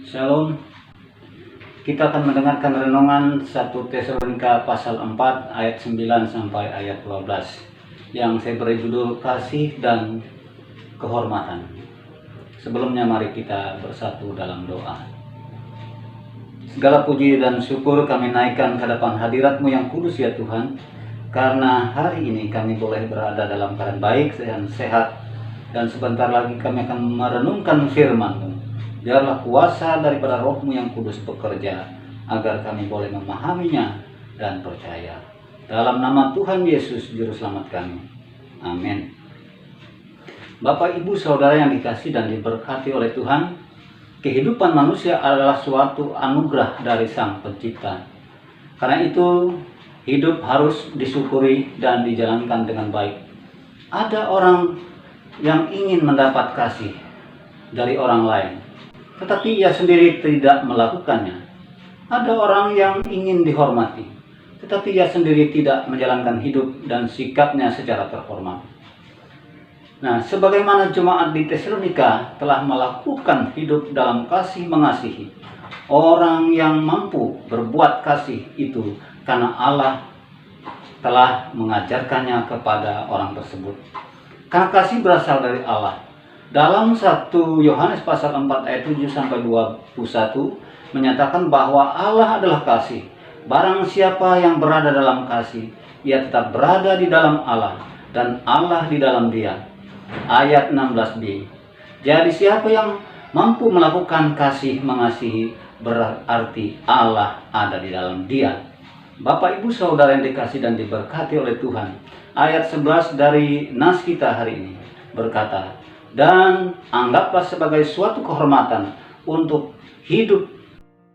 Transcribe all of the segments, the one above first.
Shalom. Kita akan mendengarkan renungan 1 Tesalonika pasal 4 ayat 9 sampai ayat 12 yang saya beri judul kasih dan kehormatan. Sebelumnya mari kita bersatu dalam doa. Segala puji dan syukur kami naikkan ke hadapan hadirat-Mu yang kudus ya Tuhan, karena hari ini kami boleh berada dalam keadaan baik dan sehat, dan sebentar lagi kami akan merenungkan firman-Mu. Biarlah kuasa daripada Roh-Mu yang kudus bekerja, agar kami boleh memahaminya dan percaya. Dalam nama Tuhan Yesus Juru Selamat kami. Amin. Bapak, Ibu, Saudara yang dikasihi dan diberkati oleh Tuhan, kehidupan manusia adalah suatu anugerah dari Sang Pencipta. Karena itu, hidup harus disyukuri dan dijalankan dengan baik. Ada orang yang ingin mendapat kasih dari orang lain, tetapi ia sendiri tidak melakukannya. Ada orang yang ingin dihormati, tetapi ia sendiri tidak menjalankan hidup dan sikapnya secara terhormat. Nah, sebagaimana jemaat di Tesalonika telah melakukan hidup dalam kasih mengasihi, orang yang mampu berbuat kasih itu karena Allah telah mengajarkannya kepada orang tersebut. Karena kasih berasal dari Allah. Dalam 1 Yohanes pasal 4 ayat 7 sampai 21 menyatakan bahwa Allah adalah kasih. Barang siapa yang berada dalam kasih, ia tetap berada di dalam Allah dan Allah di dalam dia. Ayat 16b. Jadi siapa yang mampu melakukan kasih mengasihi, berarti Allah ada di dalam dia. Bapak, Ibu, Saudara yang dikasihi dan diberkati oleh Tuhan, ayat 11 dari nas kita hari ini berkata, dan anggaplah sebagai suatu kehormatan untuk hidup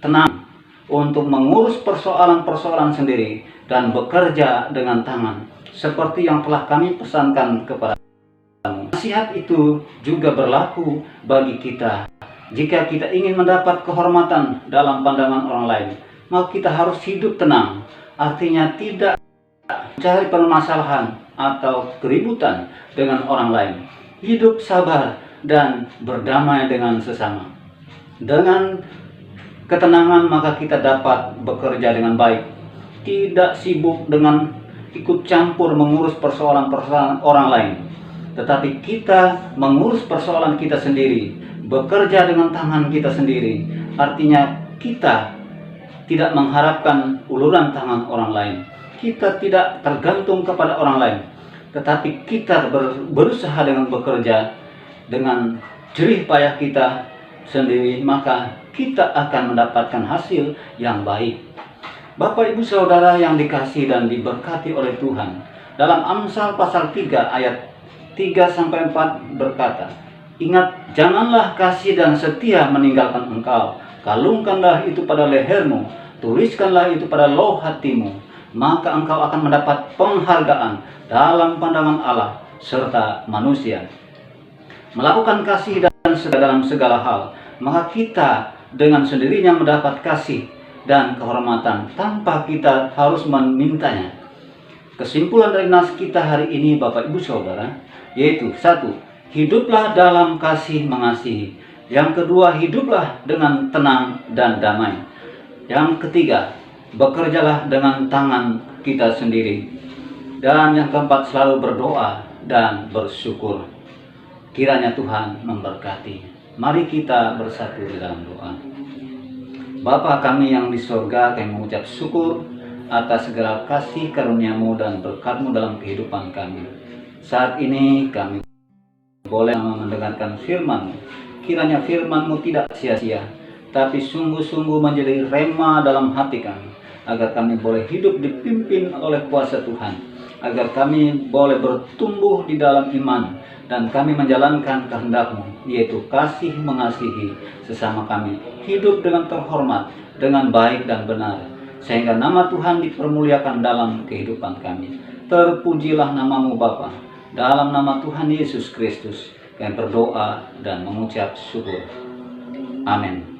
tenang, untuk mengurus persoalan-persoalan sendiri dan bekerja dengan tangan, seperti yang telah kami pesankan kepada kamu. Nasihat itu juga berlaku bagi kita. Jika kita ingin mendapat kehormatan dalam pandangan orang lain, maka kita harus hidup tenang. Artinya tidak mencari permasalahan atau keributan dengan orang lain. Hidup sabar dan berdamai dengan sesama. Dengan ketenangan maka kita dapat bekerja dengan baik. Tidak sibuk dengan ikut campur mengurus persoalan-persoalan orang lain, tetapi kita mengurus persoalan kita sendiri, bekerja dengan tangan kita sendiri. Artinya kita tidak mengharapkan uluran tangan orang lain. Kita tidak tergantung kepada orang lain, tetapi kita berusaha dengan bekerja dengan jerih payah kita sendiri, maka kita akan mendapatkan hasil yang baik. Bapak, Ibu, Saudara yang dikasihi dan diberkati oleh Tuhan, dalam Amsal pasal 3 ayat 3-4 berkata, ingat, janganlah kasih dan setia meninggalkan engkau. Kalungkanlah itu pada lehermu, tuliskanlah itu pada lauh hatimu, maka engkau akan mendapat penghargaan dalam pandangan Allah serta manusia. Melakukan kasih dan dalam segala hal, maka kita dengan sendirinya mendapat kasih dan kehormatan tanpa kita harus memintanya. Kesimpulan dari nas kita hari ini, Bapak, Ibu, Saudara, yaitu 1. Hiduplah dalam kasih mengasihi. Yang kedua, hiduplah dengan tenang dan damai. Yang ketiga, bekerjalah dengan tangan kita sendiri. Dan yang keempat, selalu berdoa dan bersyukur. Kiranya Tuhan memberkati. Mari kita bersatu di dalam doa. Bapa kami yang di surga, kami mengucap syukur atas segala kasih karunia-Mu dan berkat-Mu dalam kehidupan kami. Saat ini kami boleh mendengarkan firman-Mu. Kiranya firman-Mu tidak sia-sia, tapi sungguh-sungguh menjadi rema dalam hati kami, agar kami boleh hidup dipimpin oleh kuasa Tuhan, agar kami boleh bertumbuh di dalam iman, dan kami menjalankan kehendak-Mu, yaitu kasih mengasihi sesama kami, hidup dengan terhormat, dengan baik dan benar, sehingga nama Tuhan dipermuliakan dalam kehidupan kami. Terpujilah nama-Mu Bapa. Dalam nama Tuhan Yesus Kristus kami berdoa dan mengucap syukur. Amin.